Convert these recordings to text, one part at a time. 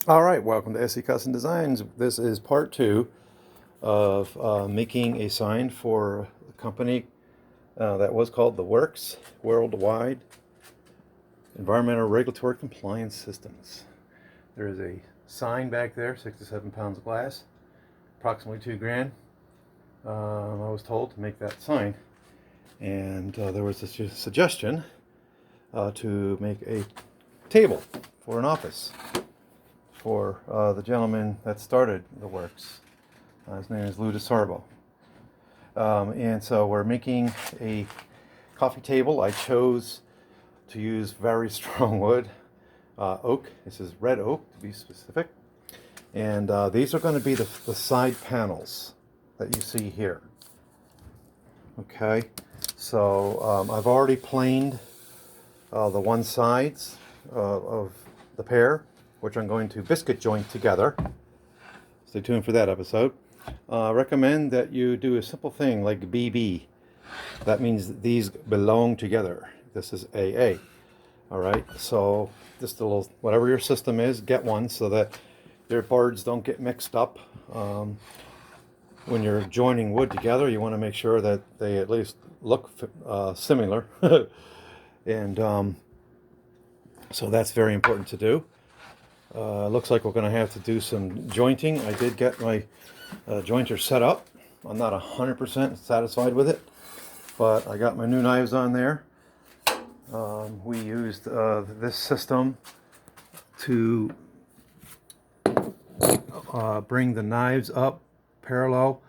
All right, welcome to SE Custom Designs. This is part two of making a sign for the company that was called The Works Worldwide Environmental Regulatory Compliance Systems. There is a sign back there, 6 to 7 pounds of glass, approximately $2,000. I was told to make that sign, and there was a suggestion to make a table for an office for the gentleman that started the works. His name is Lou DeSarbo. And so we're making a coffee table. I chose to use very strong wood, oak. This is red oak to be specific. And these are going to be the side panels that you see here. Okay, so I've already planed the one sides of the pair, which I'm going to biscuit joint together. Stay tuned for that episode. I recommend that you do a simple thing like BB. That means these belong together. This is AA. All right, so just a little, whatever your system is, get one so that your boards don't get mixed up. When you're joining wood together, you want to make sure that they at least look similar. And so that's very important to do. Looks like we're going to have to do some jointing. I did get my jointer set up. I'm not 100% satisfied with it, but I got my new knives on there. We used this system to bring the knives up parallel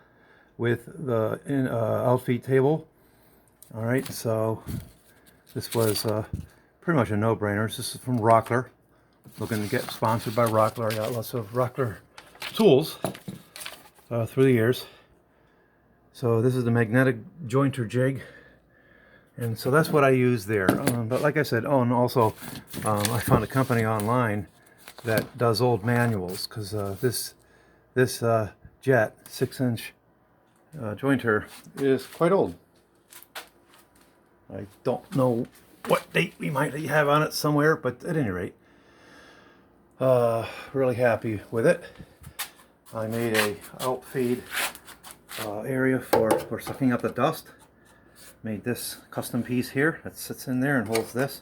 with the outfeed table. All right, so this was pretty much a no-brainer. This is from Rockler. Looking to get sponsored by Rockler. I got lots of Rockler tools through the years. So this is the magnetic jointer jig, and so that's what I use there. But like I said, oh, and also I found a company online that does old manuals, because this Jet 6-inch jointer is quite old. I don't know what date we might have on it somewhere, but at any rate, really happy with it. I made a outfeed area for sucking up the dust. Made this custom piece here that sits in there and holds this.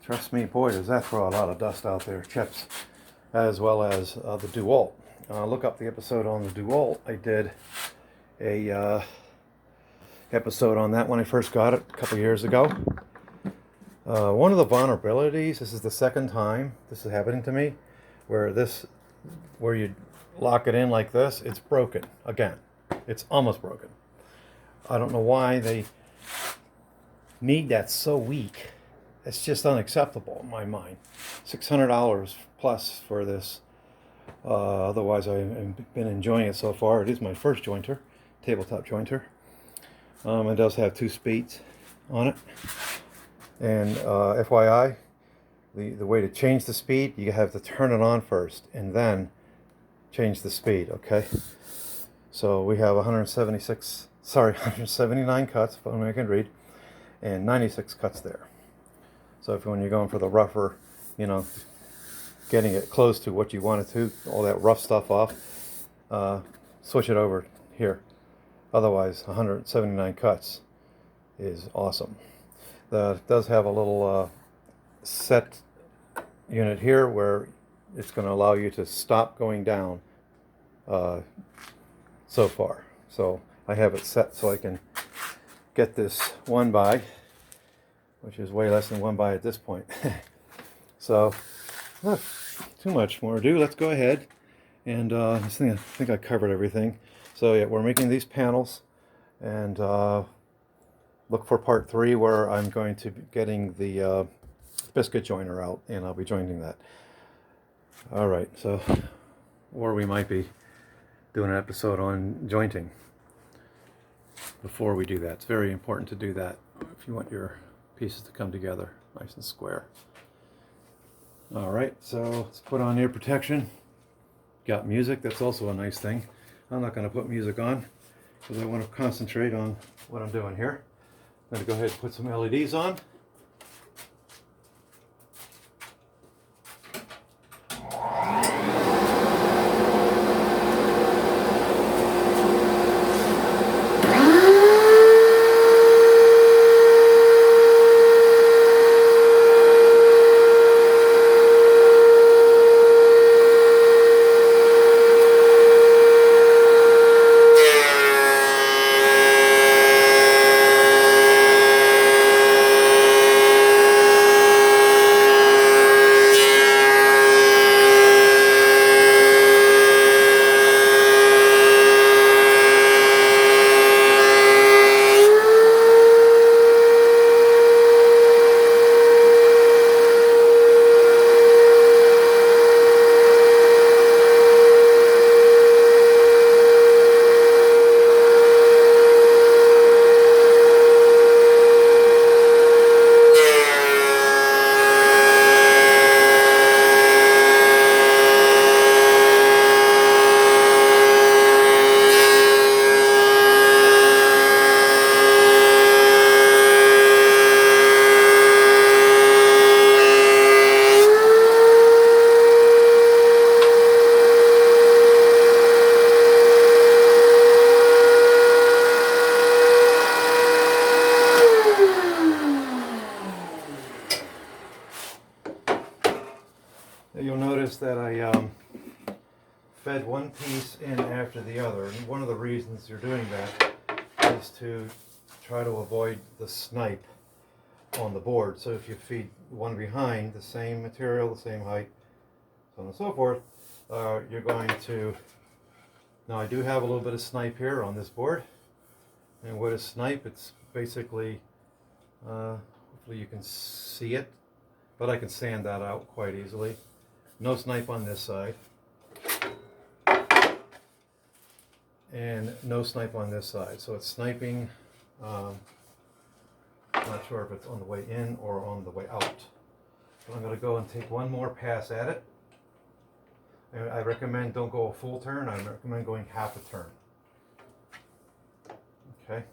Trust me, boy, does that throw a lot of dust out there, chips, as well as the DeWALT. Look up the episode on the DeWALT. I did a episode on that when I first got it a couple years ago. One of the vulnerabilities, this is the second time this is happening to me, where you lock it in like this, it's broken again. It's almost broken. I don't know why they made that so weak. It's just unacceptable in my mind. $600 plus for this. Otherwise, I've been enjoying it so far. It is my first jointer, tabletop jointer. It does have 2 speeds on it. And FYI, the way to change the speed, you have to turn it on first and then change the speed, okay? So we have 179 cuts, if only I can read, and 96 cuts there. So when you're going for the rougher, getting it close to what you want it to, all that rough stuff off, switch it over here. Otherwise, 179 cuts is awesome. It does have a little set unit here where it's going to allow you to stop going down so far. So I have it set so I can get this 1x, which is way less than 1x at this point. So not too much more to do. Let's go ahead and I think I covered everything. So yeah, we're making these panels, and look for part 3 where I'm going to be getting the biscuit joiner out, and I'll be joining that. All right, so, or we might be doing an episode on jointing before we do that. It's very important to do that if you want your pieces to come together nice and square. All right, so let's put on ear protection. Got music, that's also a nice thing. I'm not going to put music on because I want to concentrate on what I'm doing here. I'm going to go ahead and put some LEDs on. You'll notice that I fed one piece in after the other, and one of the reasons you're doing that is to try to avoid the snipe on the board. So if you feed one behind, the same material, the same height, so on and so forth, you're going to, now I do have a little bit of snipe here on this board, and what is snipe? It's basically, hopefully you can see it, but I can sand that out quite easily. No snipe on this side, and no snipe on this side. So it's sniping, I'm not sure if it's on the way in or on the way out. But I'm going to go and take one more pass at it. And I recommend don't go a full turn, I recommend going half a turn. Okay.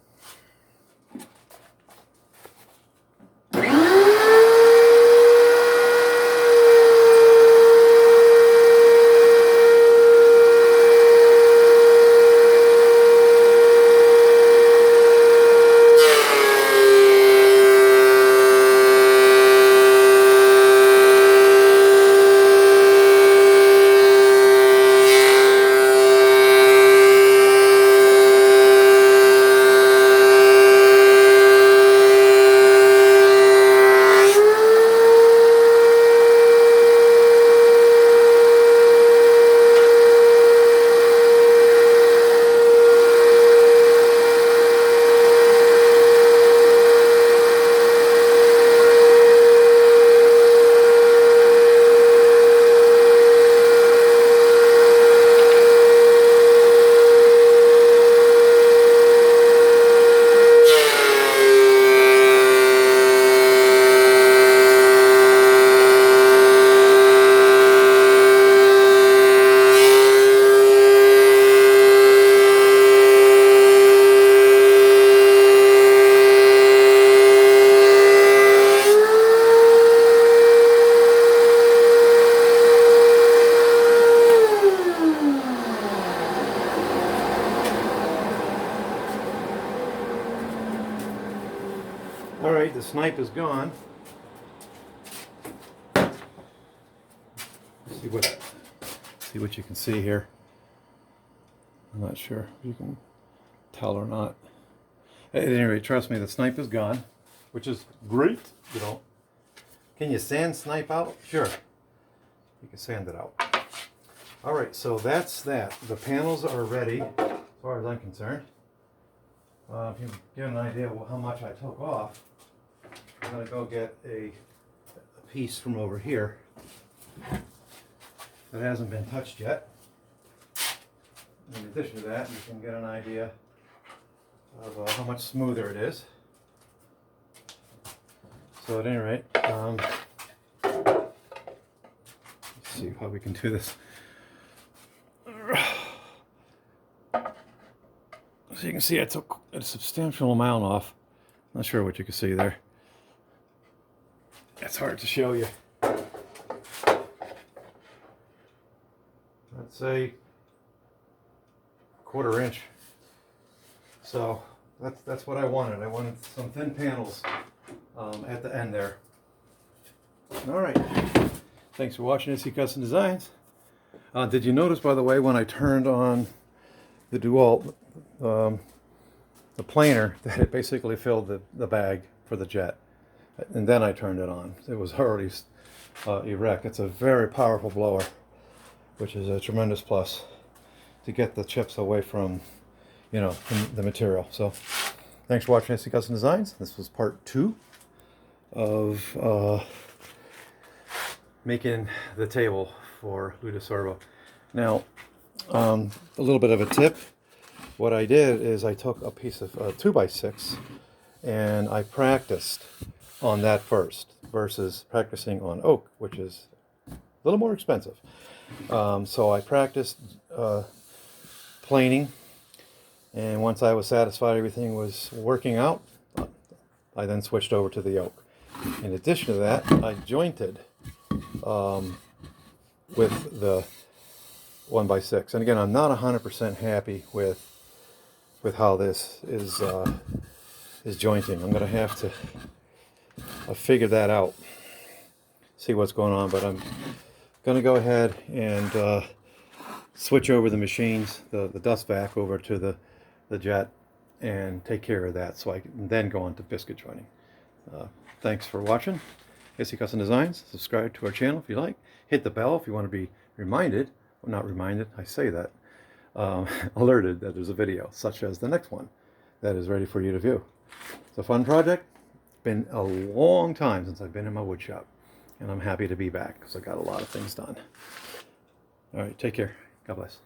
Alright, the snipe is gone. See what you can see here. I'm not sure if you can tell or not. At any rate, trust me, the snipe is gone, which is great. You know, can you sand snipe out? Sure, you can sand it out. Alright, so that's that. The panels are ready, as far as I'm concerned. If you get an idea of how much I took off, I'm going to go get a piece from over here that hasn't been touched yet. In addition to that, you can get an idea of how much smoother it is. So at any rate, let's see how we can do this. So you can see I took a substantial amount off. Not sure what you can see there. It's hard to show you. Let's say 1/4 inch. So that's what I wanted. I wanted some thin panels at the end there. All right. Thanks for watching SC Custom Designs. Did you notice, by the way, when I turned on the DeWALT, the planer, that it basically filled the bag for the jet, and then I turned it on. It was already erect. It's a very powerful blower, which is a tremendous plus to get the chips away from, you know, the material. So thanks for watching SC Custom Designs. This was part 2 of making the table for Servo. Now, a little bit of a tip. What I did is I took a piece of 2x6 and I practiced on that first versus practicing on oak, which is a little more expensive. So I practiced planing, and once I was satisfied everything was working out, I then switched over to the oak. In addition to that, I jointed with the 1x6, and again, I'm not 100% happy with how this is jointing. I'm going to have to figure that out, see what's going on, but I'm Gonna go ahead and switch over the machines, the dust vac over to the jet, and take care of that so I can then go on to biscuit joining. Thanks for watching. AC Custom Designs. Subscribe to our channel if you like. Hit the bell if you want to be reminded, well, not reminded, I say that, alerted that there's a video, such as the next one, that is ready for you to view. It's a fun project. It's been a long time since I've been in my wood shop, and I'm happy to be back because I got a lot of things done. All right, take care. God bless.